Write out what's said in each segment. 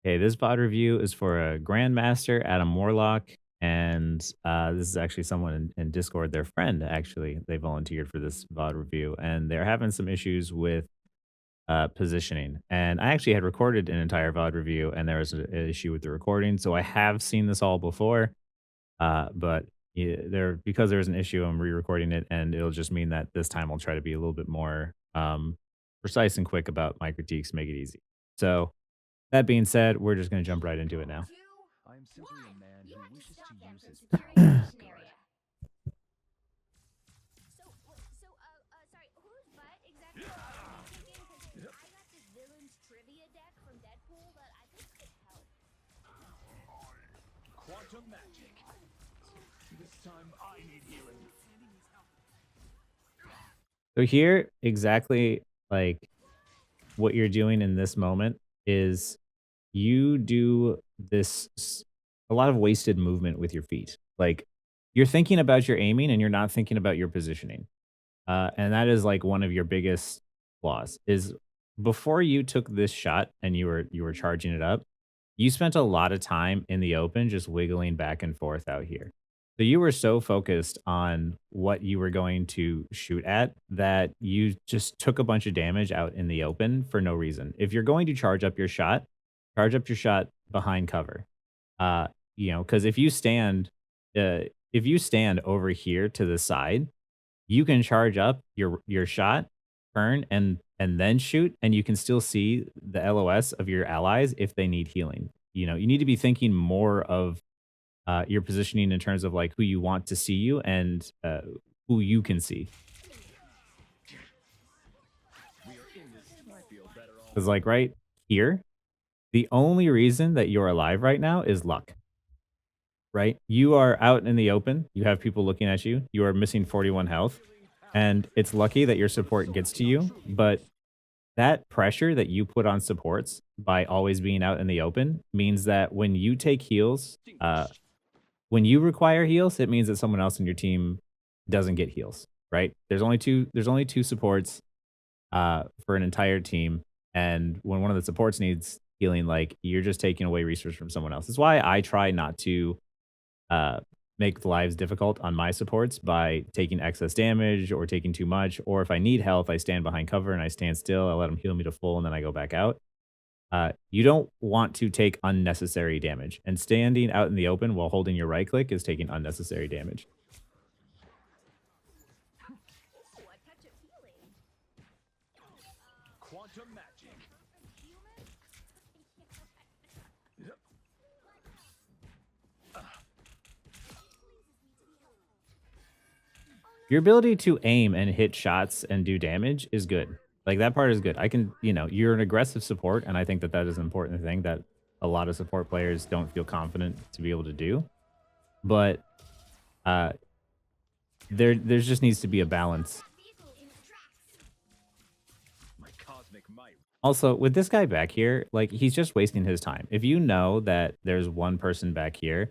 Okay, this VOD review is for a Grandmaster, Adam Warlock, and this is actually someone in Discord, their friend, actually. They volunteered for this VOD review, and they're having some issues with positioning. And I actually had recorded an entire VOD review, and there was an issue with the recording. So I have seen this all before, but yeah, because there's an issue, I'm re-recording it, and it'll just mean that this time I'll try to be a little bit more precise and quick about my critiques, make it easy. So that being said, we're just going to jump right into it now. I am simply a man who wishes to use his Go Sorry, whose butt exactly are you kicking? Because I got this villain's trivia deck from Deadpool that I think could help. quantum magic. This time I need healing. So here, exactly like what you're doing in this moment is you do a lot of wasted movement with your feet. Like you're thinking about your aiming and you're not thinking about your positioning. And that is like one of your biggest flaws is before you took this shot and you were charging it up, you spent a lot of time in the open just wiggling back and forth out here. So you were so focused on what you were going to shoot at that you just took a bunch of damage out in the open for no reason. If you're going to charge up your shot behind cover. Uh, because if you stand over here to the side, you can charge up your shot, turn, and then shoot, and you can still see the LOS of your allies if they need healing. You need to be thinking more of your positioning in terms of like who you want to see you and who you can see. We are in this. I feel better all. Because like right here, the only reason that you're alive right now is luck. Right? You are out in the open. You have people looking at you. You are missing 41 health. And it's lucky that your support gets to you, but that pressure that you put on supports by always being out in the open means that when you take heals, when you require heals, it means that someone else in your team doesn't get heals, right? There's only two supports for an entire team, and when one of the supports needs healing, like you're just taking away resources from someone else. That's why I try not to uh, make the lives difficult on my supports by taking excess damage or taking too much. Or if I need health, I stand behind cover and I stand still. I let them heal me to full and then I go back out. You don't want to take unnecessary damage. And standing out in the open while holding your right click is taking unnecessary damage. Oh, a touch of healing. Quantum magic. Human? Your ability to aim and hit shots and do damage is good. Like that part is good. You're an aggressive support, and I think that that is an important thing that a lot of support players don't feel confident to be able to do. But uh, there's just needs to be a balance. My cosmic might. Also, with this guy back here, like he's just wasting his time. If you know that there's one person back here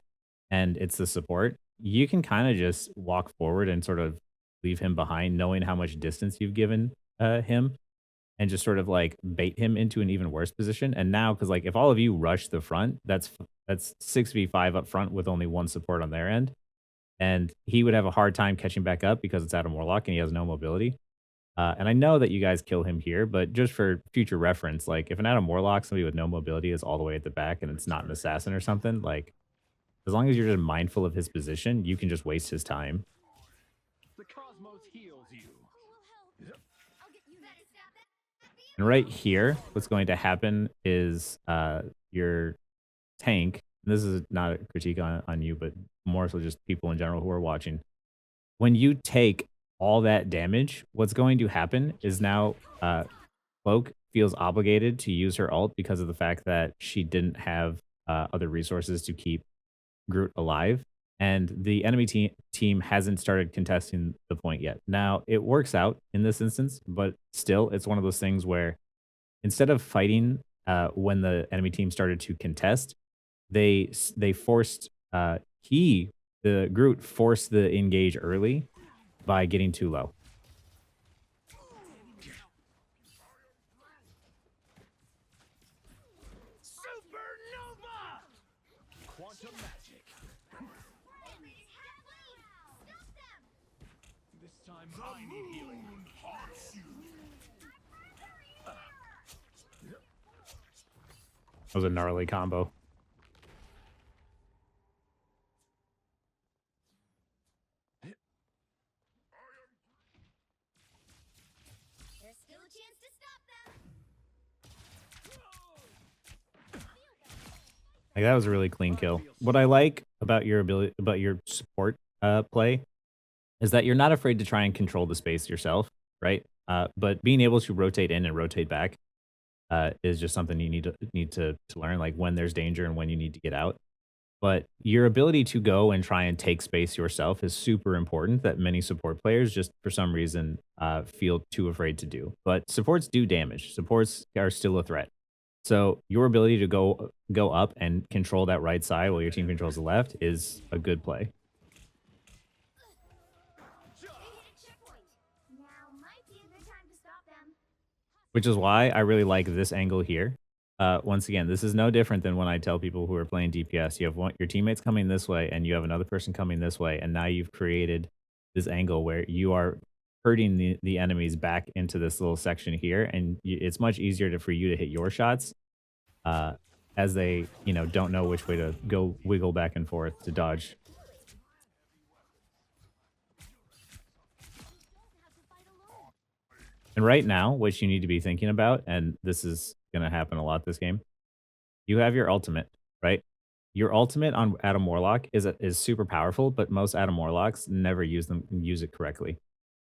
and it's the support, you can kind of just walk forward and sort of leave him behind, knowing how much distance you've given him, and just sort of like bait him into an even worse position. And now, because like if all of you rush the front, that's 6v5 up front with only one support on their end, and he would have a hard time catching back up because it's Adam Warlock and he has no mobility. And I know that you guys kill him here, but just for future reference, like if an Adam Warlock, somebody with no mobility, is all the way at the back and it's not an assassin or something, like as long as you're just mindful of his position, you can just waste his time. The cosmos heals you. Who will help? I'll get you that. And right here, what's going to happen is your tank. This is not a critique on you, but more so just people in general who are watching. When you take all that damage, what's going to happen is now Cloak feels obligated to use her ult because of the fact that she didn't have other resources to keep Groot alive. And the enemy team hasn't started contesting the point yet. Now, it works out in this instance, but still, it's one of those things where instead of fighting when the enemy team started to contest, they forced the Groot forced the engage early by getting too low. quantum magic. This time I need healing. That was a gnarly combo. There's still a chance to stop them. Like that was a really clean kill. What I like about your ability, about your support play, is that you're not afraid to try and control the space yourself, right? But being able to rotate in and rotate back is just something you need to learn, like when there's danger and when you need to get out. But your ability to go and try and take space yourself is super important that many support players just for some reason feel too afraid to do. But supports do damage. Supports are still a threat. So your ability to go up and control that right side while your team controls the left is a good play. They hit a checkpoint. Now might be a good time to stop them. Which is why I really like this angle here. Once again, this is no different than when I tell people who are playing DPS, you have your teammates coming this way and you have another person coming this way, and now you've created this angle where you are hurting the enemies back into this little section here, and it's much easier for you to hit your shots as they, don't know which way to go wiggle back and forth to dodge. And right now, what you need to be thinking about, and this is going to happen a lot this game, you have your ultimate, right? Your ultimate on Adam Warlock is super powerful, but most Adam Warlocks never use it correctly.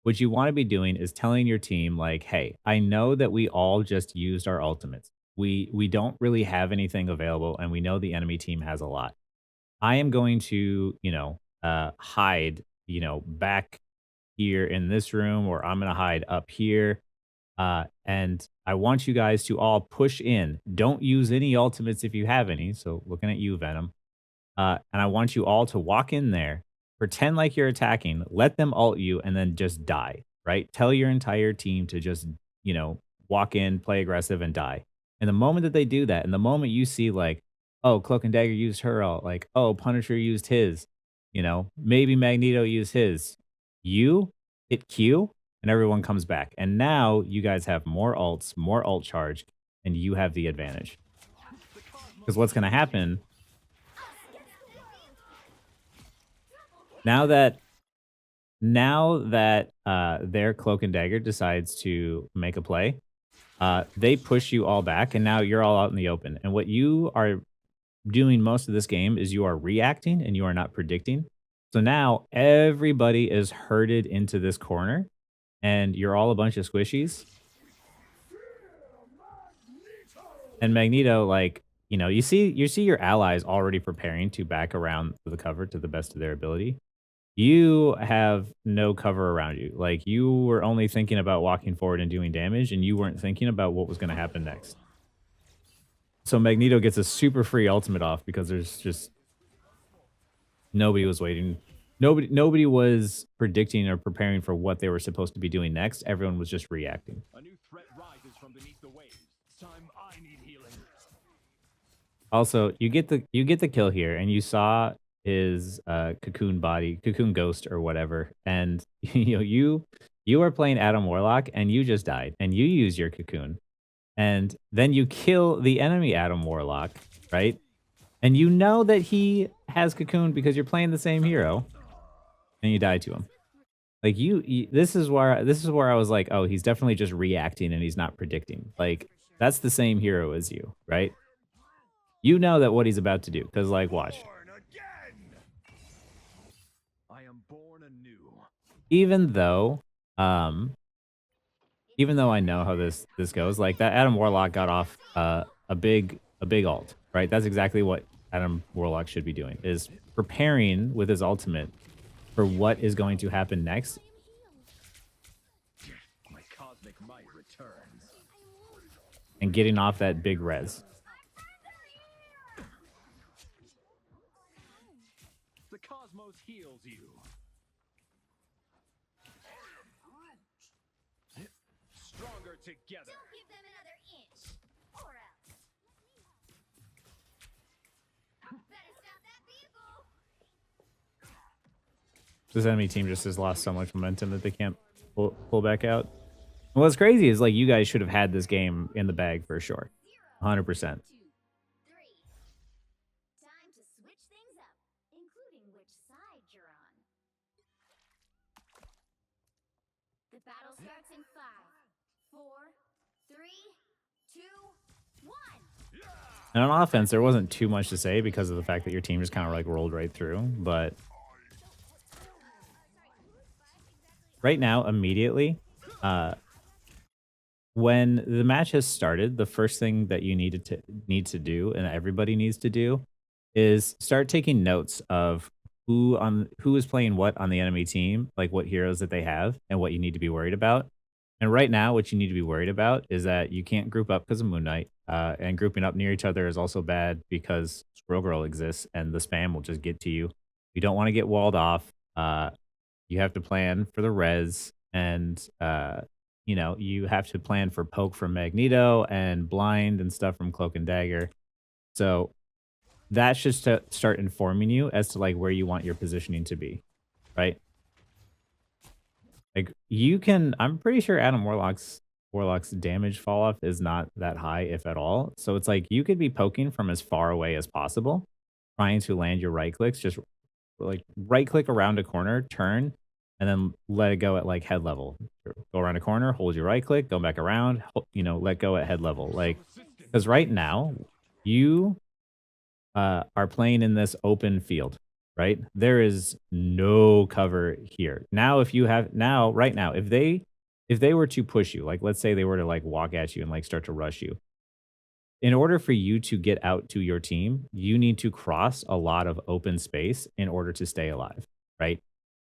What you want to be doing is telling your team, like, hey, I know that we all just used our ultimates. We don't really have anything available, and we know the enemy team has a lot. I am going to, hide, back here in this room, or I'm going to hide up here. And I want you guys to all push in. Don't use any ultimates if you have any. So looking at you, Venom. And I want you all to walk in there, pretend like you're attacking, let them ult you, and then just die, right? Tell your entire team to just, walk in, play aggressive, and die. And the moment that they do that, and the moment you see like, oh, Cloak and Dagger used her ult, like, oh, Punisher used his, maybe Magneto used his, you hit Q, and everyone comes back. And now you guys have more ults, more ult charge, and you have the advantage. Because what's going to happen now that their Cloak and Dagger decides to make a play, they push you all back, and now you're all out in the open. And what you are doing most of this game is you are reacting and you are not predicting. So now everybody is herded into this corner, and you're all a bunch of squishies. And Magneto, like, you see your allies already preparing to back around the cover to the best of their ability. You have no cover around you. Like, you were only thinking about walking forward and doing damage, and you weren't thinking about what was going to happen next. So Magneto gets a super free ultimate off because there's just nobody was waiting. Nobody was predicting or preparing for what they were supposed to be doing next. Everyone was just reacting. A new threat rises from beneath the waves. It's time I need healing. Also, you get the kill here, and you saw his cocoon ghost or whatever, and you are playing Adam Warlock, and you just died, and you use your cocoon, and then you kill the enemy Adam Warlock, right? And you know that he has cocoon because you're playing the same hero, and you die to him. Like this is where I was like, oh, he's definitely just reacting and he's not predicting. Like, that's the same hero as you, right? You know that what he's about to do, because, like, watch. I am born anew. Even though I know how this goes, like, that Adam Warlock got off a big ult, right? That's exactly what Adam Warlock should be doing, is preparing with his ultimate for what is going to happen next. My cosmic might returns. And getting off that big res. The cosmos heals you. Stronger together. Don't give them another inch, or else. Better stop that This enemy team just has lost so much momentum that they can't pull back out. And what's crazy is like you guys should have had this game in the bag for sure. 100%. 2, 3. Time to switch things up, including which side you're on. The battle starts in 5, 4, 3, 2, 1. And on offense, there wasn't too much to say because of the fact that your team just kind of like rolled right through. But right now, immediately, when the match has started, the first thing that you need to do, and everybody needs to do, is start taking notes of who is playing what on the enemy team, like what heroes that they have, and what you need to be worried about. And right now, what you need to be worried about is that you can't group up because of Moon Knight, and grouping up near each other is also bad because Squirrel Girl exists, and the spam will just get to you. You don't want to get walled off. You have to plan for the res, and you know, you have to plan for poke from Magneto and blind and stuff from Cloak and Dagger. So that should start informing you as to like where you want your positioning to be, right? Like you can, I'm pretty sure Adam Warlock's damage fall off is not that high, if at all. So it's like you could be poking from as far away as possible, trying to land your right clicks, just like right click around a corner, turn, and then let it go at like head level. Go around a corner, hold your right click, go back around, you know, let go at head level. Like, because right now you are playing in this open field, right? There is no cover here. Now, if you have now, right now, if they were to push you, like let's say they were to like walk at you and like start to rush you, in order for you to get out to your team, you need to cross a lot of open space in order to stay alive, right?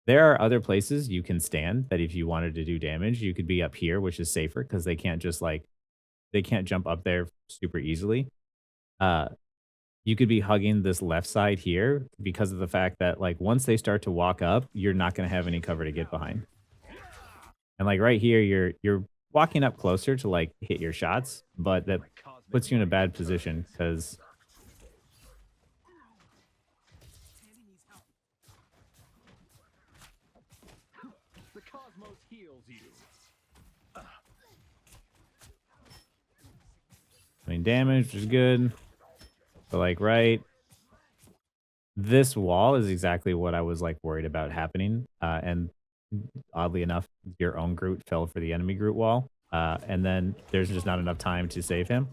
There are other places you can stand that if you wanted to do damage, you could be up here, which is safer because they can't just like they can't jump up there super easily. Uh you could be hugging this left side here because of the fact that like once they start to walk up, you're not going to have any cover to get behind. And like right here, you're walking up closer to like hit your shots, but that puts you in a bad position because The cosmos heals you. I mean damage, which is good. But like right, this wall is exactly what I was like worried about happening. And oddly enough, your own Groot fell for the enemy Groot wall. And then there's just not enough time to save him.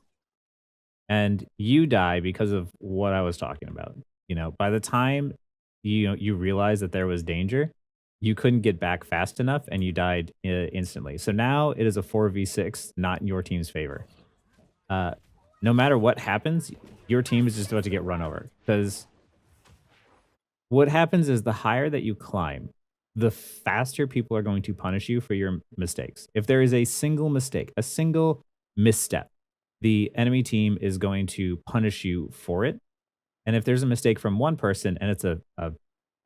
And you die because of what I was talking about. You know, by the time you realize that there was danger, you couldn't get back fast enough and you died instantly. So now it is a 4v6, not in your team's favor. No matter what happens, your team is just about to get run over because what happens is the higher that you climb, the faster people are going to punish you for your mistakes. If there is a single mistake, a single misstep, the enemy team is going to punish you for it. And if there's a mistake from one person and it's a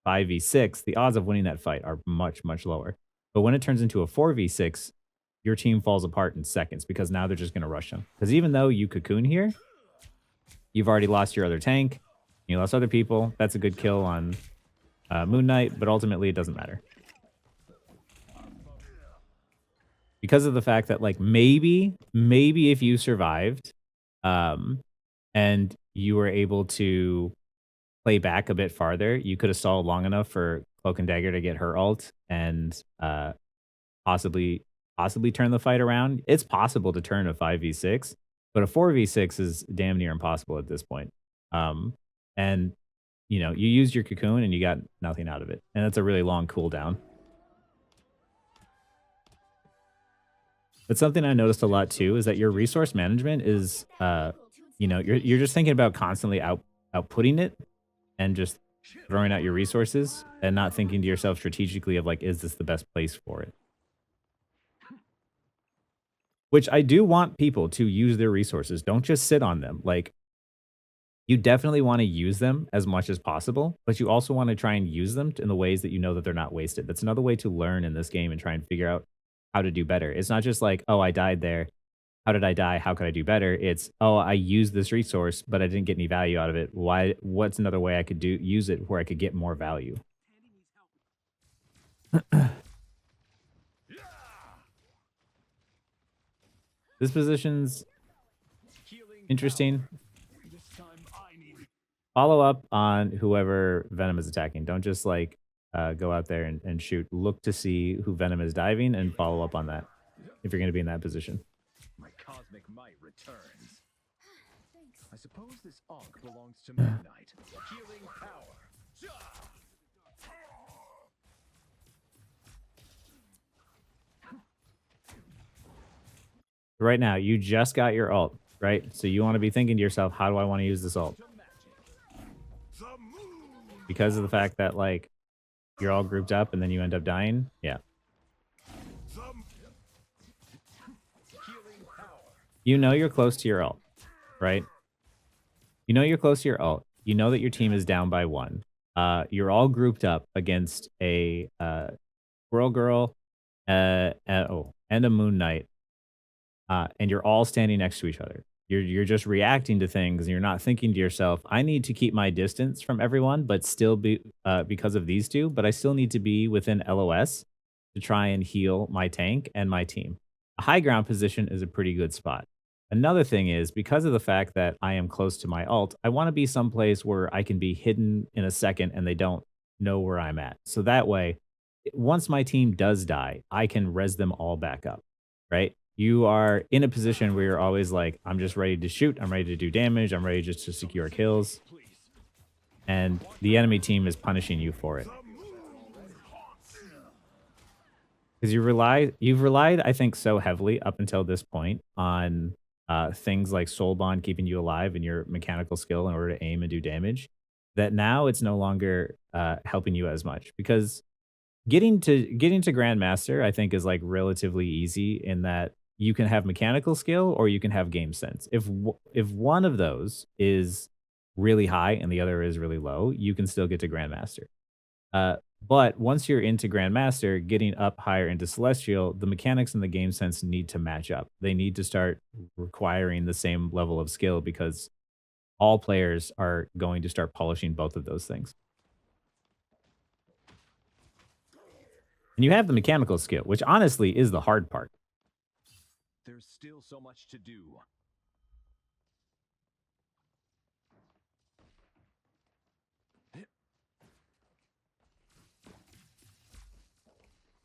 5v6, the odds of winning that fight are much, much lower. But when it turns into a 4v6, your team falls apart in seconds because now they're just going to rush them. Because even though you cocoon here, you've already lost your other tank, you lost other people. That's a good kill on Moon Knight, but ultimately it doesn't matter. Because of the fact that like maybe if you survived and you were able to play back a bit farther, you could have stalled long enough for Cloak and Dagger to get her ult and possibly turn the fight around. It's possible to turn a 5v6, but a 4v6 is damn near impossible at this point. And you know, you used your cocoon and you got nothing out of it. And it's a really long cooldown. But something I noticed a lot too is that your resource management is you know, you're just thinking about constantly outputting it and just throwing out your resources and not thinking to yourself strategically of like, is this the best place for it? Which I do want people to use their resources. Don't just sit on them. Like, you definitely want to use them as much as possible, but you also want to try and use them in the ways that you know that they're not wasted. That's another way to learn in this game and try and figure out how to do better. It's not just like, oh, I died there. How did I die? How could I do better? It's, oh, I used this resource, but I didn't get any value out of it. Why? What's another way I could use it where I could get more value? This position's Healing interesting. This time I need. Follow up on whoever Venom is attacking. Don't just like go out there and shoot. Look to see who Venom is diving and follow up on that if you're going to be in that position. My cosmic might returns. Thanks. I suppose this Ankh belongs to Midnight. Healing power. Right now, you just got your ult, right? So you want to be thinking to yourself, how do I want to use this ult? Because of the fact that like you're all grouped up and then you end up dying. Yeah. You know you're close to your ult, right? You know you're close to your ult. You know that your team is down by 1. You're all grouped up against a Squirrel Girl, and a Moon Knight, and you're all standing next to each other. You're just reacting to things, and you're not thinking to yourself, "I need to keep my distance from everyone, but still be because of these two, but I still need to be within LOS to try and heal my tank and my team." A high ground position is a pretty good spot. Another thing is because of the fact that I am close to my ult, I want to be someplace where I can be hidden in a second and they don't know where I'm at. So that way, once my team does die, I can res them all back up, right? You are in a position where you're always like, I'm just ready to shoot, I'm ready to do damage, I'm ready just to secure kills, and the enemy team is punishing you for it. Because you've relied, I think, so heavily up until this point on things like Soul Bond keeping you alive and your mechanical skill in order to aim and do damage, that now it's no longer helping you as much because getting to Grandmaster, I think, is like relatively easy in that you can have mechanical skill or you can have game sense. If one of those is really high and the other is really low, you can still get to Grandmaster. But once you're into Grandmaster, getting up higher into Celestial, the mechanics and the game sense need to match up. They need to start requiring the same level of skill because all players are going to start polishing both of those things. And you have the mechanical skill, which honestly is the hard part. There's still so much to do.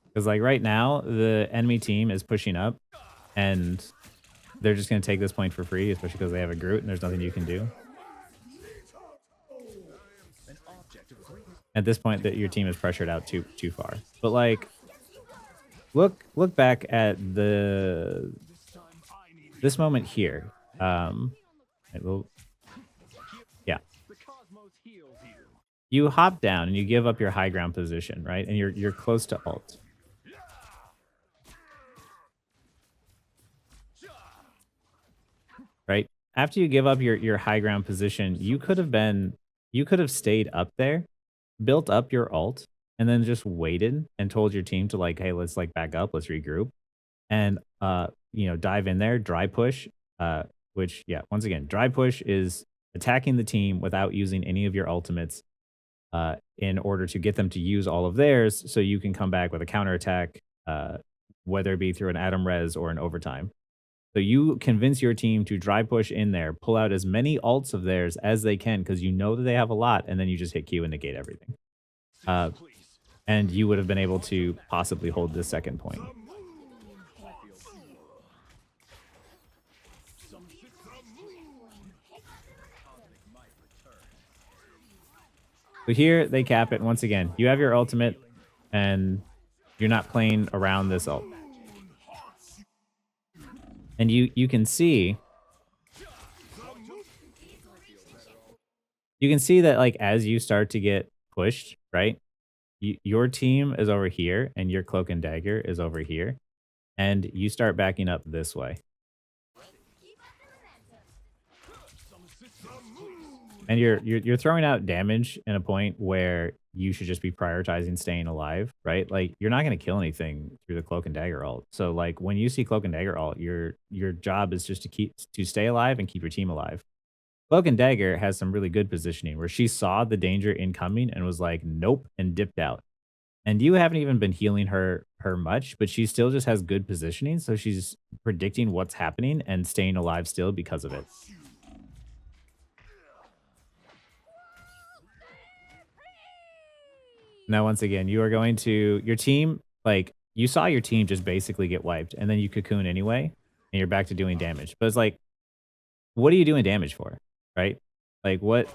Because like right now, the enemy team is pushing up and they're just going to take this point for free, especially because they have a Groot and there's nothing you can do. An object of greatness. At this point, that your team is pressured out too far. But like, look back at this moment here. It will, yeah. The cosmos heals you. You hop down and you give up your high ground position, right? And you're close to ult. Right? After you give up your high ground position, you could have stayed up there, built up your ult, and then just waited and told your team to like, hey, let's like back up, let's regroup. And dive in there, dry push. Which yeah, once again, dry push is attacking the team without using any of your ultimates in order to get them to use all of theirs so you can come back with a counterattack, whether it be through an Atom Res or an overtime. So you convince your team to dry push in there, pull out as many ults of theirs as they can because you know that they have a lot, and then you just hit Q and negate everything. And you would have been able to possibly hold this second point. So here they cap it once again. You have your ultimate, and you're not playing around this ult. And you can see that like as you start to get pushed, right? Your team is over here and your cloak and dagger is over here, and you start backing up this way. And you're throwing out damage in a point where you should just be prioritizing staying alive, right? Like you're not going to kill anything through the cloak and dagger ult. So like when you see cloak and dagger ult, your job is just to stay alive and keep your team alive. Cloak and dagger has some really good positioning where she saw the danger incoming and was like, nope, and dipped out. And you haven't even been healing her much, but she still just has good positioning, so she's predicting what's happening and staying alive still because of it. Now, once again, you are going to your team, like, you saw your team just basically get wiped, and then you cocoon anyway, and you're back to doing damage. But it's like, what are you doing damage for? Right? Like, what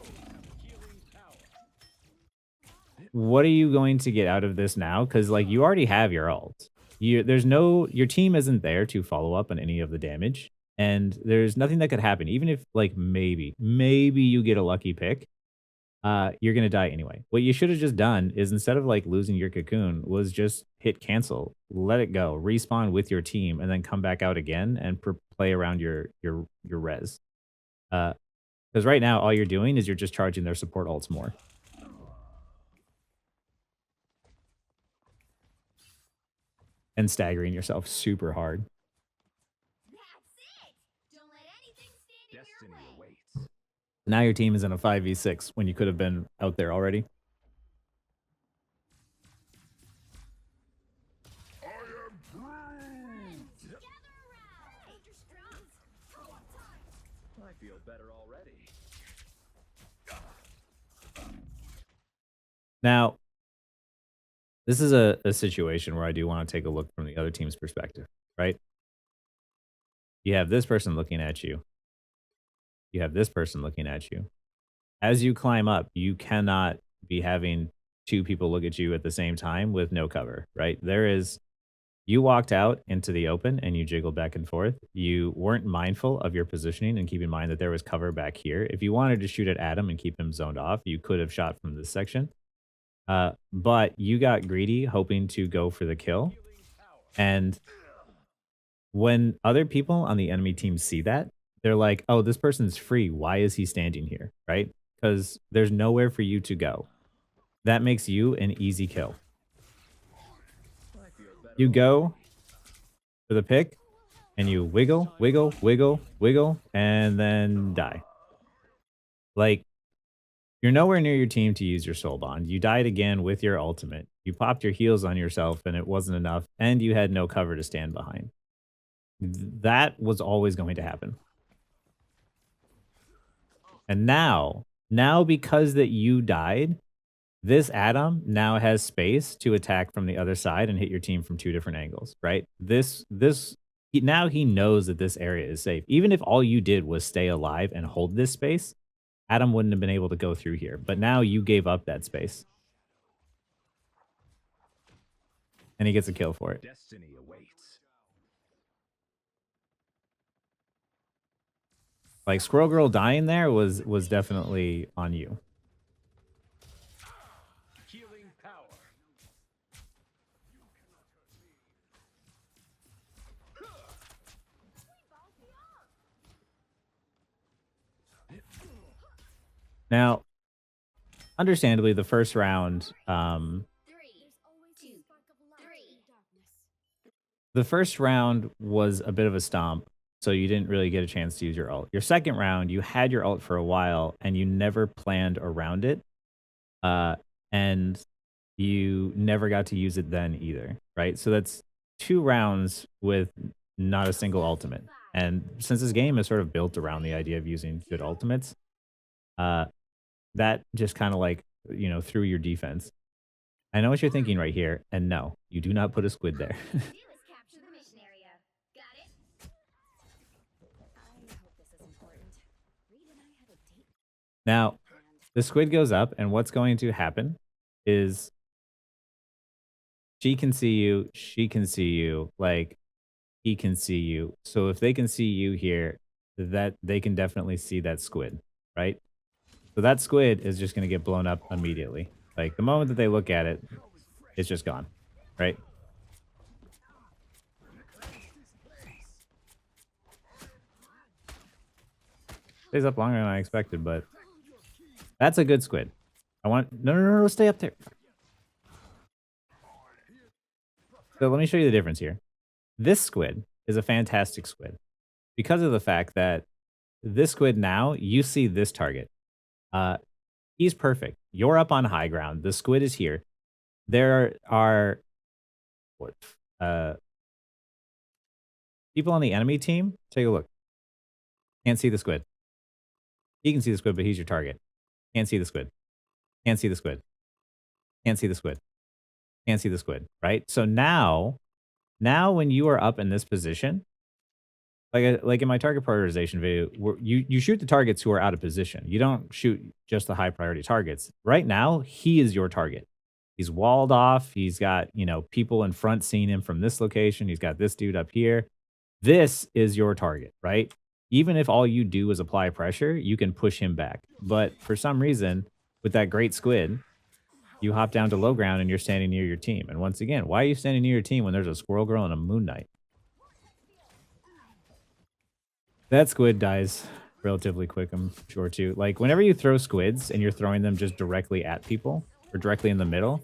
are you going to get out of this now? Because like you already have your ult. There's no your team isn't there to follow up on any of the damage, and there's nothing that could happen. Even if like maybe you get a lucky pick, you're gonna die anyway. What you should have just done is instead of like losing your cocoon, was just hit cancel, let it go, respawn with your team, and then come back out again and play around your res. Because right now all you're doing is you're just charging their support ults more. And staggering yourself super hard. That's it! Don't let anything stand in your way. Awaits. Now your team is in a 5v6 when you could have been out there already. I am Groot! Gather around! Major strong! I feel better already. Now, this is a situation where I do want to take a look from the other team's perspective, right? You have this person looking at you. You have this person looking at you. As you climb up, you cannot be having two people look at you at the same time with no cover, right? You walked out into the open and you jiggled back and forth. You weren't mindful of your positioning and keep in mind that there was cover back here. If you wanted to shoot at Adam and keep him zoned off, you could have shot from this section. But you got greedy, hoping to go for the kill. And when other people on the enemy team see that, they're like, oh, this person's free. Why is he standing here? Right? Because there's nowhere for you to go. That makes you an easy kill. I feel better. You go for the pick and you wiggle, wiggle, wiggle, wiggle, and then die. Like, you're nowhere near your team to use your soul bond. You died again with your ultimate. You popped your heals on yourself and it wasn't enough, and you had no cover to stand behind. That was always going to happen. And now because that you died, this Adam now has space to attack from the other side and hit your team from two different angles, right? Now he knows that this area is safe. Even if all you did was stay alive and hold this space, Adam wouldn't have been able to go through here. But now you gave up that space. And he gets a kill for it. Destiny awaits. Like, Squirrel Girl dying there was definitely on you. Healing power. Now, understandably, the first round, 3, 2, 3. the first round was a bit of a stomp, so you didn't really get a chance to use your ult. Your second round, you had your ult for a while, and you never planned around it, and you never got to use it then either, right? So that's 2 rounds with not a single ultimate. And since this game is sort of built around the idea of using good ultimates, uh, that just kind of like, threw your defense. I know what you're thinking right here, and no, you do not put a squid there. Do is capture the mission area. Got it? I hope this is important. Reed and I had a date. Now, the squid goes up, and what's going to happen is she can see you, like, he can see you. So if they can see you here, that they can definitely see that squid, right? So that squid is just going to get blown up immediately. Like, the moment that they look at it, it's just gone, right? Stays up longer than I expected, but that's a good squid. No, stay up there. So let me show you the difference here. This squid is a fantastic squid because of the fact that this squid now, you see this target. He's perfect. You're up on high ground. The squid is here. there are what uh people on the enemy team. Take a look. Can't see the squid. He can see the squid, but he's your target. Can't see the squid. Can't see the squid. Can't see the squid. Can't see the squid. Right. So now when you are up in this position, like in my target prioritization video, where you shoot the targets who are out of position. You don't shoot just the high priority targets. Right now, he is your target. He's walled off. He's got, people in front seeing him from this location. He's got this dude up here. This is your target, right? Even if all you do is apply pressure, you can push him back. But for some reason, with that great squid, you hop down to low ground and you're standing near your team. And once again, why are you standing near your team when there's a squirrel girl and a moon knight? That squid dies relatively quick, I'm sure too. Like whenever you throw squids and you're throwing them just directly at people or directly in the middle,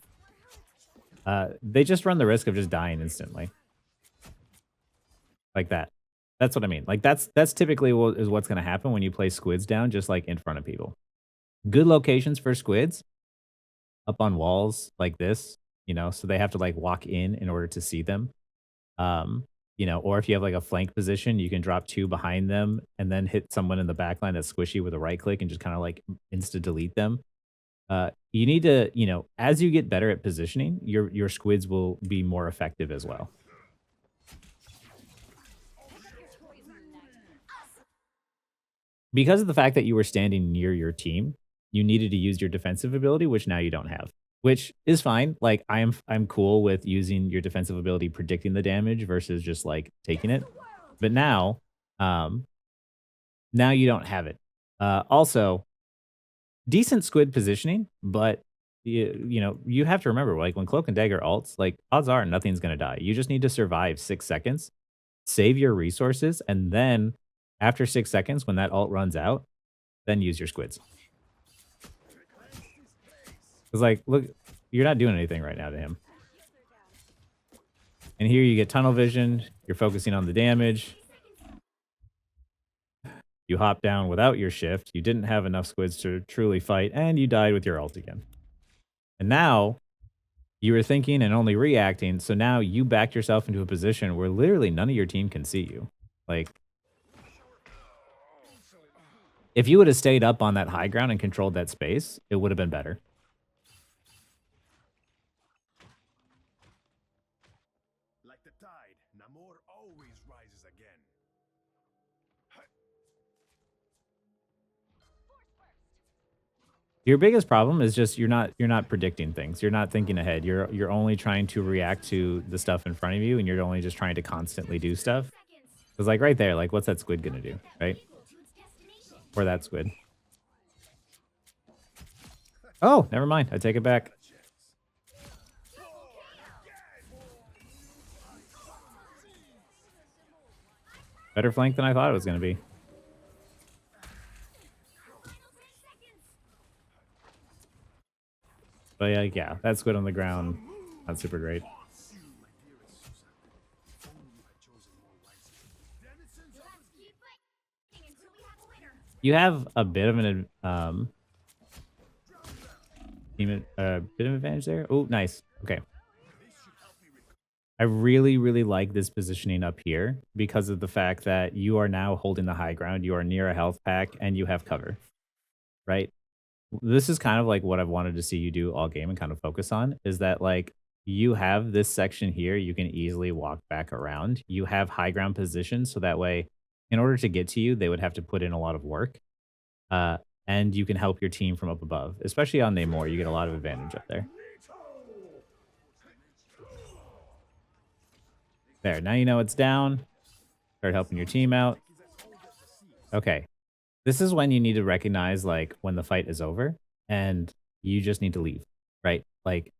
they just run the risk of just dying instantly. Like that. That's what I mean. Like that's typically what's going to happen when you play squids down just like in front of people. Good locations for squids up on walls like this, so they have to like walk in order to see them. Or if you have like a flank position, you can drop two behind them and then hit someone in the back line that's squishy with a right click and just kind of like insta delete them. You need to, as you get better at positioning, your squids will be more effective as well. Because of the fact that you were standing near your team, you needed to use your defensive ability, which now you don't have, which is fine. Like I'm cool with using your defensive ability, predicting the damage versus just like taking it. But um, now you don't have it. Also, decent squid positioning, but you have to remember, like when Cloak and Dagger ults, like odds are nothing's gonna die. You just need to survive 6 seconds, save your resources, and then after 6 seconds, when that ult runs out, then use your squids. Because like, look, you're not doing anything right now to him. And here you get tunnel vision. You're focusing on the damage. You hop down without your shift. You didn't have enough squids to truly fight, and you died with your ult again. And now you were thinking and only reacting. So now you backed yourself into a position where literally none of your team can see you. Like, if you would have stayed up on that high ground and controlled that space, it would have been better. Like the tide, Namor always rises again. Your biggest problem is just you're not predicting things. You're not thinking ahead. You're only trying to react to the stuff in front of you, and you're only just trying to constantly do stuff. Because like right there, like what's that squid gonna do, right? Or that squid. Oh, never mind. I take it back. Better flank than I thought it was gonna be. But yeah, that squid on the ground, not super great. You have a bit of an bit of advantage there. Oh, nice. Okay. I really, really like this positioning up here because of the fact that you are now holding the high ground. You are near a health pack and you have cover, right? This is kind of like what I've wanted to see you do all game and kind of focus on is that like you have this section here, you can easily walk back around. You have high ground position, so that way, in order to get to you, they would have to put in a lot of work. Uh, and you can help your team from up above, especially on Namor. You get a lot of advantage up there. There, now you know it's down. Start helping your team out. Okay. This is when you need to recognize like when the fight is over and you just need to leave, right? Like,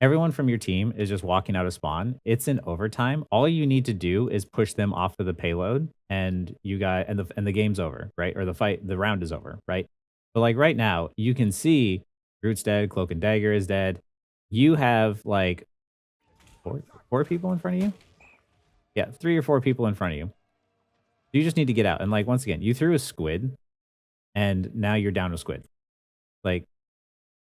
everyone from your team is just walking out of spawn. It's in overtime. All you need to do is push them off of the payload and the game's over, right? Or the round is over, right? But like right now, you can see Groot's dead, Cloak and Dagger is dead. You have like four people in front of you? Yeah, 3 or 4 people in front of you. You just need to get out. And like, once again, you threw a squid and now you're down a squid. Like,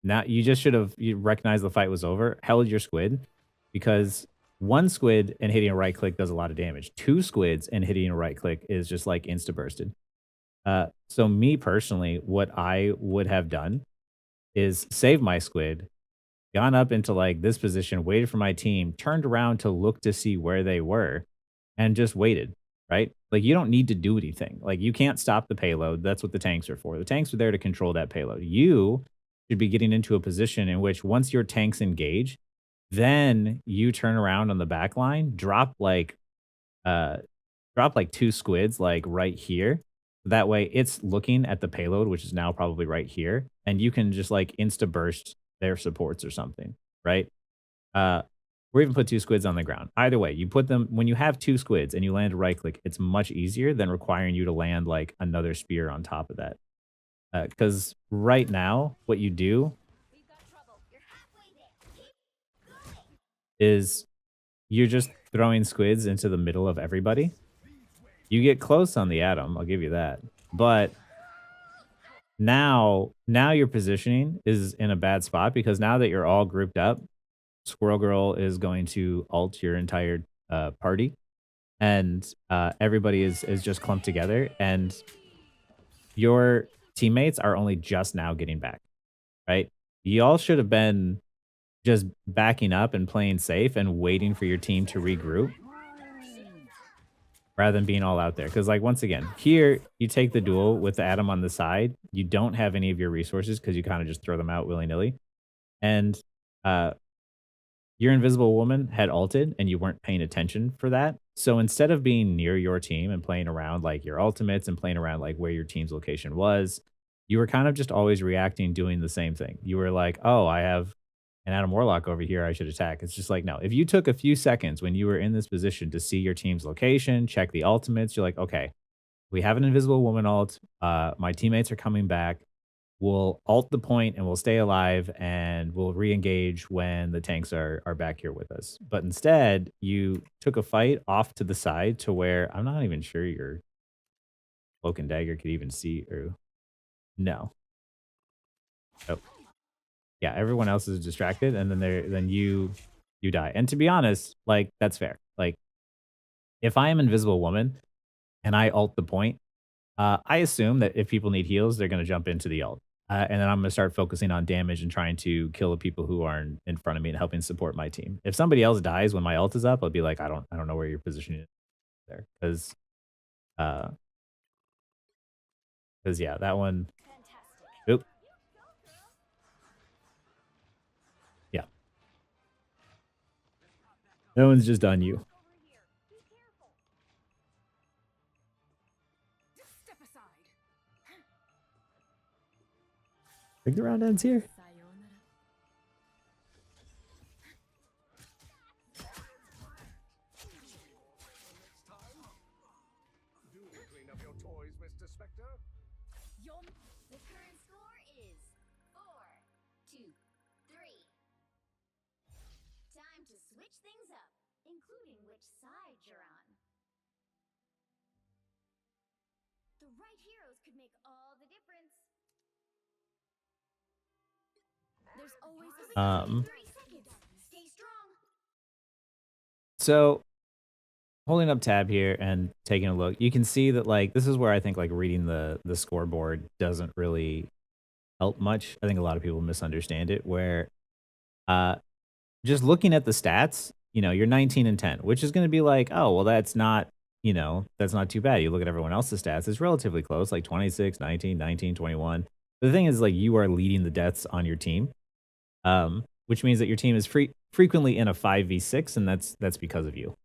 Now you just should have you recognized the fight was over, held your squid, because one squid and hitting a right click does a lot of damage. Two squids and hitting a right click is just like insta bursted. So me personally, what I would have done is save my squid, gone up into like this position, waited for my team, turned around to look to see where they were, and just waited, right? Like you don't need to do anything. Like you can't stop the payload. That's what the tanks are for. The tanks are there to control that payload. You should be getting into a position in which once your tanks engage, then you turn around on the back line, uh drop like two squids like right here. That way it's looking at the payload, which is now probably right here, and you can just like insta burst their supports or something, right? Uh, or even put two squids on the ground. Either way, you put them when you have two squids and you land a right click, it's much easier than requiring you to land like another spear on top of that. Because right now, what you do We've got trouble. You're halfway there. Keep going. is you're just throwing squids into the middle of everybody. You get close on the atom, I'll give you that. But now your positioning is in a bad spot because now that you're all grouped up, Squirrel Girl is going to ult your entire party, and everybody is just clumped together, and your teammates are only just now getting back. Right? Y'all should have been just backing up and playing safe and waiting for your team to regroup rather than being all out there. Because, like, once again, here you take the duel with the Atom on the side. You don't have any of your resources because you kind of just throw them out willy nilly. And uh, your invisible woman had ulted and you weren't paying attention for that. So instead of being near your team and playing around like your ultimates and playing around like where your team's location was, you were kind of just always reacting, doing the same thing. You were like, oh, I have an Adam Warlock over here, I should attack. It's just like, no, if you took a few seconds when you were in this position to see your team's location, check the ultimates, you're like, okay, we have an invisible woman ult. My teammates are coming back. We'll alt the point and we'll stay alive and we'll re-engage when the tanks are back here with us. But instead, you took a fight off to the side to where I'm not even sure your cloak and dagger could even see or no. Oh. Yeah, everyone else is distracted and then you die. And to be honest, like that's fair. Like if I am invisible woman and I ult the point, I assume that if people need heals, they're going to jump into the ult. And then I'm going to start focusing on damage and trying to kill the people who are in front of me and helping support my team. If somebody else dies when my ult is up, I'll be like, I don't know where your position is there. Uh, because yeah, that one, Fantastic. oop, yeah, that one's just on you. Over here. Be careful. Step aside. Think the round ends here. Do clean up your toys, Mr. Spectre. Yon. The current score is 4-2-3. Time to switch things up, including which side you're on. The right heroes could make all the difference. There's always a 30 seconds. Stay strong. So holding up tab here and taking a look, you can see that like this is where I think like reading the scoreboard doesn't really help much. I think a lot of people misunderstand it where uh just looking at the stats, you're 19 and 10, which is going to be like, oh, well that's not, that's not too bad. You look at everyone else's stats, it's relatively close, like 26, 19, 19, 21. The thing is like you are leading the deaths on your team. Which means that your team is frequently in a 5v6 and that's because of you.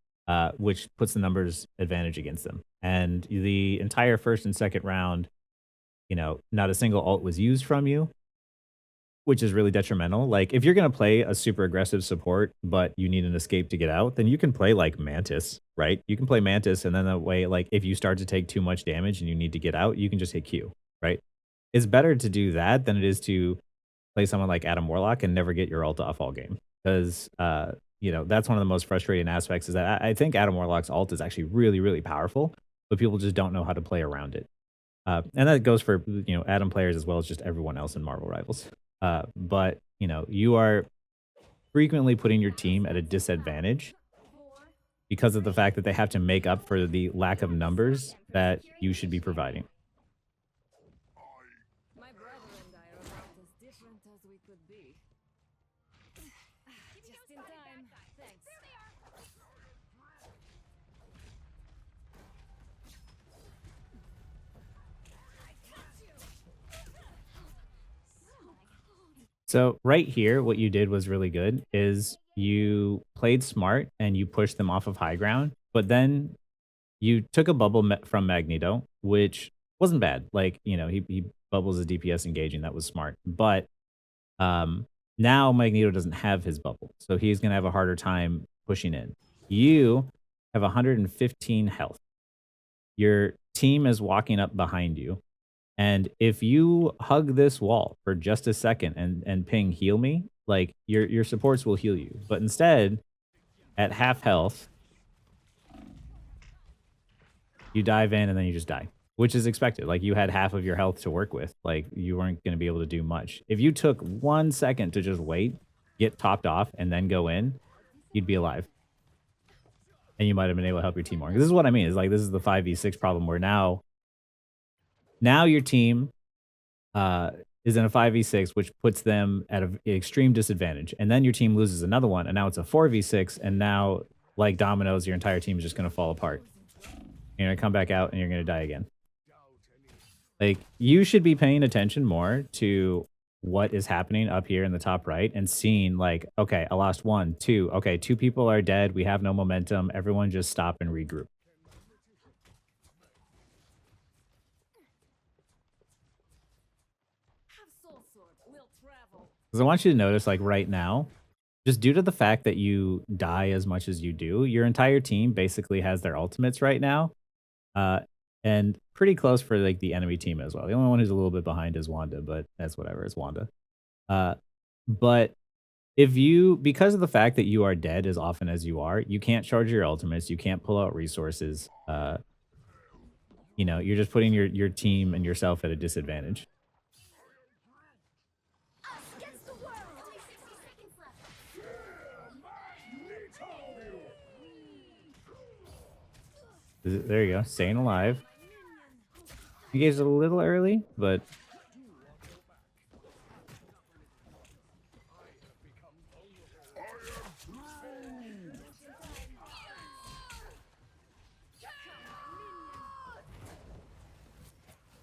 Which puts the numbers advantage against them. And the entire first and second round, not a single ult was used from you, which is really detrimental. Like if you're going to play a super aggressive support, but you need an escape to get out, then you can play like Mantis, right? You can play Mantis and then that way, like if you start to take too much damage and you need to get out, you can just hit Q, right? It's better to do that than it is to play someone like Adam Warlock and never get your ult off all game. Because that's one of the most frustrating aspects is that I think Adam Warlock's ult is actually really, really powerful, but people just don't know how to play around it. And that goes for Adam players as well as just everyone else in Marvel Rivals. But you know, you are frequently putting your team at a disadvantage because of the fact that they have to make up for the lack of numbers that you should be providing. My brother and I are about as different as we could be. Just in time. Thanks. So right here, what you did was really good is you played smart and you pushed them off of high ground, but then you took a bubble from Magneto, which wasn't bad. Like, you know, he bubbles a DPS engaging. That was smart. But now Magneto doesn't have his bubble. So he's going to have a harder time pushing in. You have 115 health. Your team is walking up behind you. And if you hug this wall for just a second and ping heal me, like your supports will heal you. But instead, at half health, you dive in and then you just die, which is expected. Like you had half of your health to work with. Like you weren't going to be able to do much. If you took 1 second to just wait, get topped off, and then go in, you'd be alive. And you might have been able to help your team more. This is what I mean. Is like this is the 5v6 problem where now your team is in a 5v6, which puts them at an extreme disadvantage. And then your team loses another one, and now it's a 4v6, and now, like dominoes, your entire team is just going to fall apart. You're going to come back out, and you're going to die again. Like, you should be paying attention more to what is happening up here in the top right and seeing, like, okay, I lost 1, 2. Okay, 2 people are dead. We have no momentum. Everyone just stop and regroup. Because I want you to notice, like right now, just due to the fact that you die as much as you do, your entire team basically has their ultimates right now. And pretty close for like the enemy team as well. The only one who's a little bit behind is Wanda, but that's whatever, it's Wanda. But if you, because of the fact that you are dead as often as you are, you can't charge your ultimates, you can't pull out resources. You know, you're just putting your team and yourself at a disadvantage. Against the world. Only 60 seconds left. There you go, staying alive. You guys a little early, but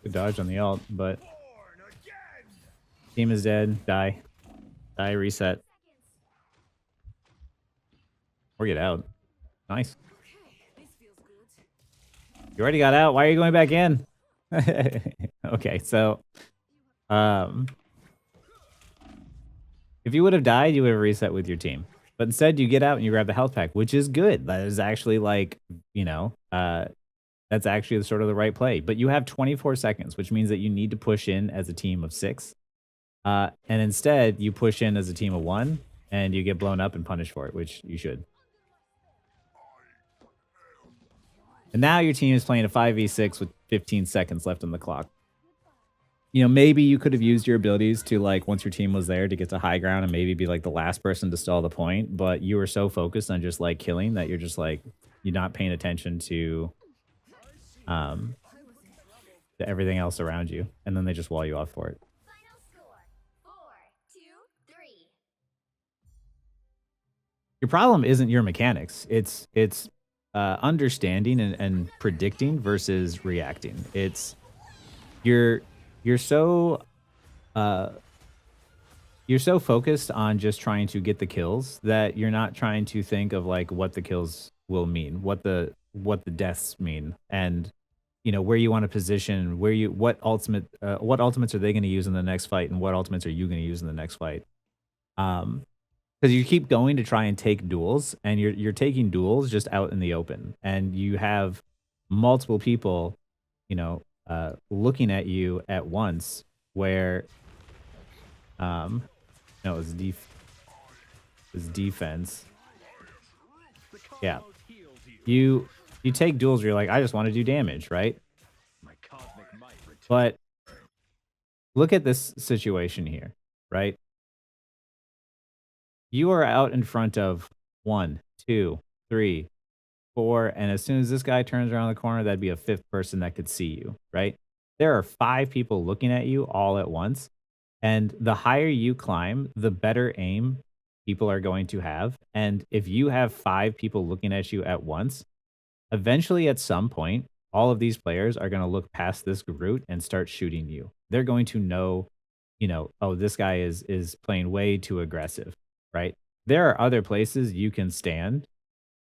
good dodge on the ult, but team is dead. Die. Die, reset. Or get out. Nice. You already got out. Why are you going back in? Okay, so if you would have died, you would have reset with your team. But instead you get out and you grab the health pack, which is good. That is actually like, you know, that's actually sort of the right play. But you have 24 seconds, which means that you need to push in as a team of 6. And instead you push in as a team of 1 and you get blown up and punished for it, which you should. And now your team is playing a 5v6 with 15 seconds left on the clock. You know, maybe you could have used your abilities to, like, once your team was there, to get to high ground and maybe be, like, the last person to stall the point. But you were so focused on just, like, killing that you're just, like, you're not paying attention to everything else around you. And then they just wall you off for it. Final score 4-2-3. Your problem isn't your mechanics. It's understanding and predicting versus reacting. It's you're so focused on just trying to get the kills that you're not trying to think of like what the kills will mean, what the deaths mean, and you know where you want to position, what ultimates are they going to use in the next fight, and what ultimates are you going to use in the next fight. Because you keep going to try and take duels, and you're taking duels just out in the open, and you have multiple people, you know, looking at you at once. Where, no, it's defense. Yeah, you take duels where you're like, I just want to do damage, right? But look at this situation here. right? You are out in front of 1, 2, 3, 4, and as soon as this guy turns around the corner, that'd be a fifth person that could see you, right? There are 5 people looking at you all at once, and the higher you climb, the better aim people are going to have, and if you have 5 people looking at you at once, eventually at some point, all of these players are gonna look past this route and start shooting you. They're going to know, "Oh, this guy is playing way too aggressive," right? There are other places you can stand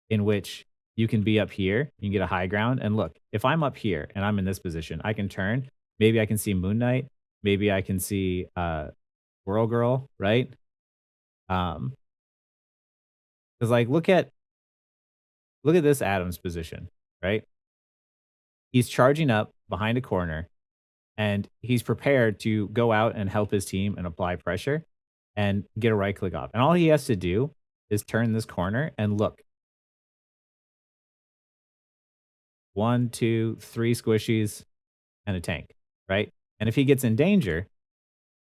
in which you can be up here, you can get a high ground, and look, if I'm up here and I'm in this position, I can turn, maybe I can see Moon Knight, maybe I can see, Squirrel Girl, right? Um, 'Cause, like, look at this Adam's position, right? He's charging up behind a corner, and he's prepared to go out and help his team and apply pressure and get a right click off, and all he has to do is turn this corner and look. 1, 2, 3 squishies, and a tank, right? And if he gets in danger,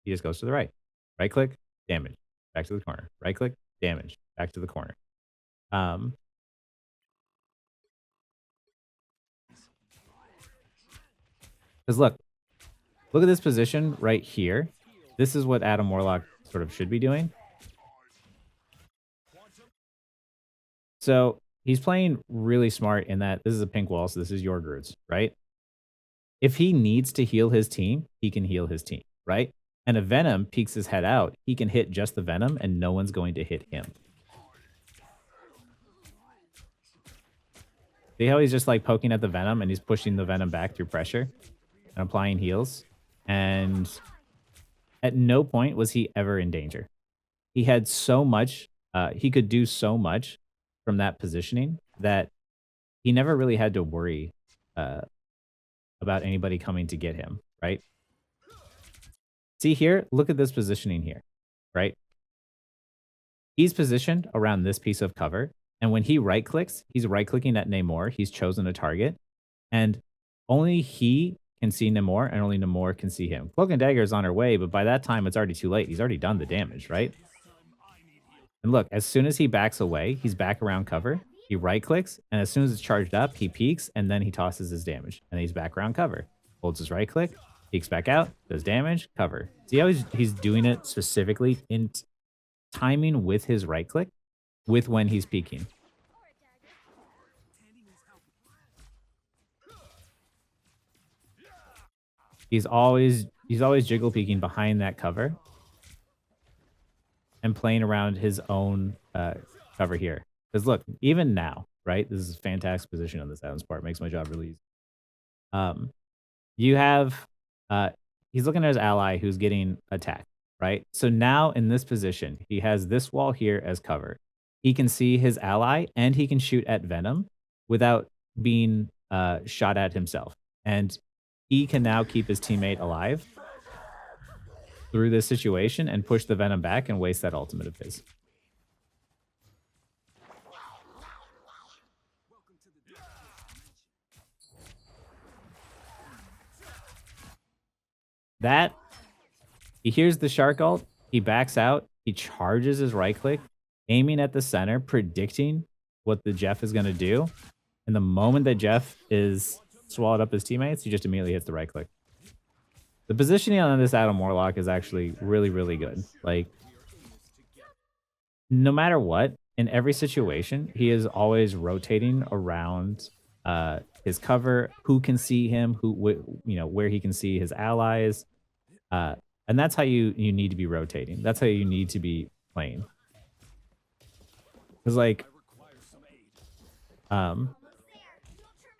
he just goes to the right. Right click, damage, back to the corner. Right click, damage, back to the corner. Um, 'Cause look at this position right here. This is what Adam Warlock sort of should be doing. So he's playing really smart in that this is a pink wall, so this is your Groots, right? If he needs to heal his team, he can heal his team, right? And a Venom peeks his head out, he can hit just the Venom and no one's going to hit him. See how he's just like poking at the Venom and he's pushing the Venom back through pressure and applying heals? And at no point was he ever in danger. He had so much, he could do so much from that positioning that he never really had to worry uh, about anybody coming to get him, right? See here, look at this positioning here, right? He's positioned around this piece of cover, and when he right clicks, he's right clicking at Namor. He's chosen a target, and only he can see Namor, and only Namor can see him. Cloak and Dagger is on her way, but by that time, it's already too late. He's already done the damage, right? And look, as soon as he backs away, he's back around cover. He right clicks, and as soon as it's charged up, he peeks, and then he tosses his damage. And he's back around cover. Holds his right click, peeks back out, does damage, cover. See how he's doing it specifically in timing with his right click, with when he's peeking. He's always jiggle peeking behind that cover and playing around his own cover here. Because look, even now, right? This is a fantastic position on this Adam's part. Makes my job really easy. You have he's looking at his ally who's getting attacked, right? So now in this position, he has this wall here as cover. He can see his ally and he can shoot at Venom without being shot at himself. And he can now keep his teammate alive through this situation and push the Venom back and waste that ultimate of his. That, he hears the shark ult, he backs out, he charges his right click, aiming at the center, predicting what the Jeff is going to do. And the moment that Jeff is swallowed up his teammates, he just immediately hits the right click. The positioning on this Adam Warlock is actually really, really good. Like, no matter what, in every situation, he is always rotating around his cover, who can see him, where he can see his allies. And that's how you need to be rotating. That's how you need to be playing. Because, like, Adam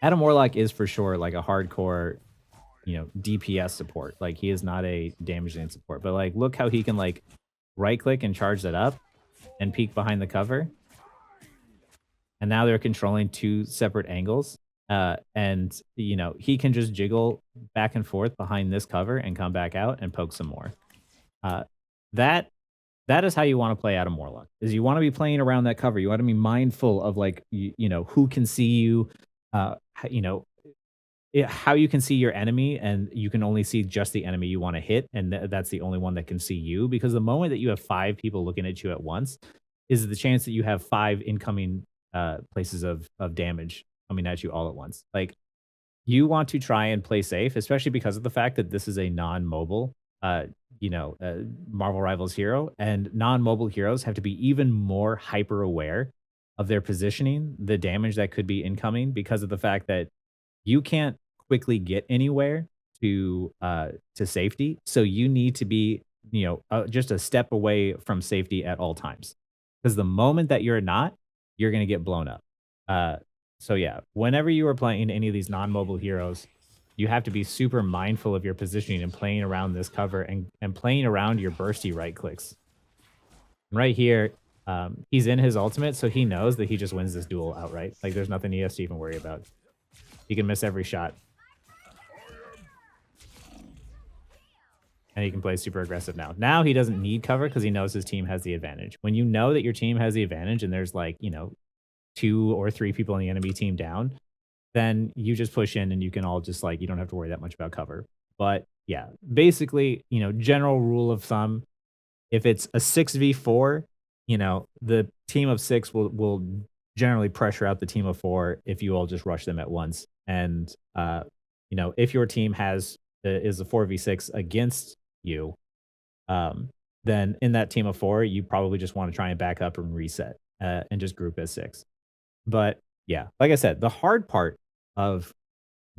Warlock is for sure like a hardcore, DPS support. Like, he is not a damage lane support. But, like, look how he can, like, right click and charge that up and peek behind the cover. And now they're controlling 2 separate angles. And he can just jiggle back and forth behind this cover and come back out and poke some more. That is how you want to play Adam Warlock. Is you want to be playing around that cover. You want to be mindful of, like, who can see you, how you can see your enemy, and you can only see just the enemy you want to hit, and that's the only one that can see you. Because the moment that you have 5 people looking at you at once, is the chance that you have 5 incoming places of damage coming at you all at once. Like you want to try and play safe, especially because of the fact that this is a non-mobile, uh, Marvel Rivals hero, and non-mobile heroes have to be even more hyper aware of their positioning, the damage that could be incoming, because of the fact that you can't quickly get anywhere to safety. So you need to be, just a step away from safety at all times. Because the moment that you're not, you're gonna get blown up. Uh, so yeah, whenever you are playing any of these non-mobile heroes, you have to be super mindful of your positioning and playing around this cover and playing around your bursty right clicks. Right here, he's in his ultimate, so he knows that he just wins this duel outright. Like there's nothing he has to even worry about. He can miss every shot. And he can play super aggressive now. Now he doesn't need cover because he knows his team has the advantage. When you know that your team has the advantage and there's like, 2 or 3 people on the enemy team down, then you just push in and you can all just like, you don't have to worry that much about cover. But yeah, basically, general rule of thumb, if it's a 6v4, the team of 6 will generally pressure out the team of 4 if you all just rush them at once. And if your team is a 4v6 against you, then in that team of 4, you probably just want to try and back up and reset and just group as 6. But yeah, like I said, the hard part of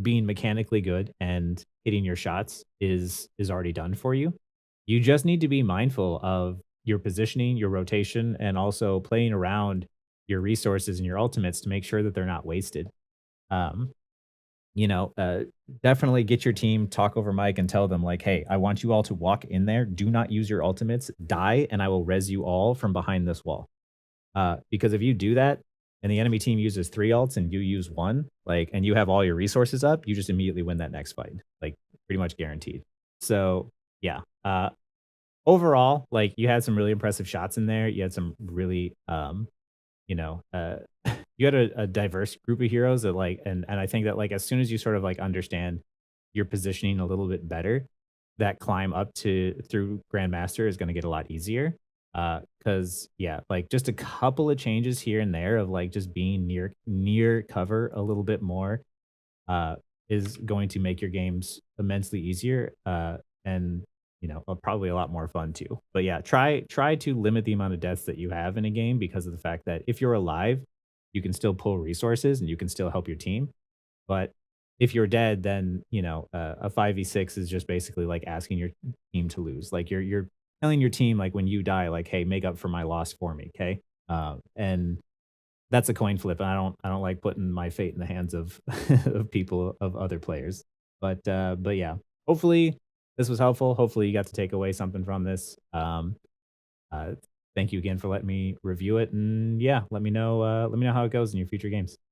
being mechanically good and hitting your shots is already done for you. You just need to be mindful of your positioning, your rotation, and also playing around your resources and your ultimates to make sure that they're not wasted. Um, you know, uh, Definitely get your team, talk over mic, and tell them like, "Hey, I want you all to walk in there. Do not use your ultimates. Die, and I will res you all from behind this wall." Because if you do that, and the enemy team uses 3 ults and you use 1, like, and you have all your resources up, you just immediately win that next fight, like, pretty much guaranteed. So, yeah, overall, like, you had some really impressive shots in there. You had some really, you know, uh, you had a diverse group of heroes that, like, and I think that, like, as soon as you sort of, like, understand your positioning a little bit better, that climb up to through Grandmaster is gonna get a lot easier. Cause yeah, like just a couple of changes here and there of like just being near cover a little bit more, uh, is going to make your games immensely easier, and, probably a lot more fun too. But yeah, try to limit the amount of deaths that you have in a game because of the fact that if you're alive, you can still pull resources and you can still help your team. But if you're dead, then, a 5v6 is just basically like asking your team to lose. Like you're telling your team like when you die, like, "Hey, make up for my loss for me," okay? And that's a coin flip, and I don't like putting my fate in the hands of of other players. But yeah, hopefully this was helpful. Hopefully you got to take away something from this. Uh, Thank you again for letting me review it, and yeah, let me know how it goes in your future games.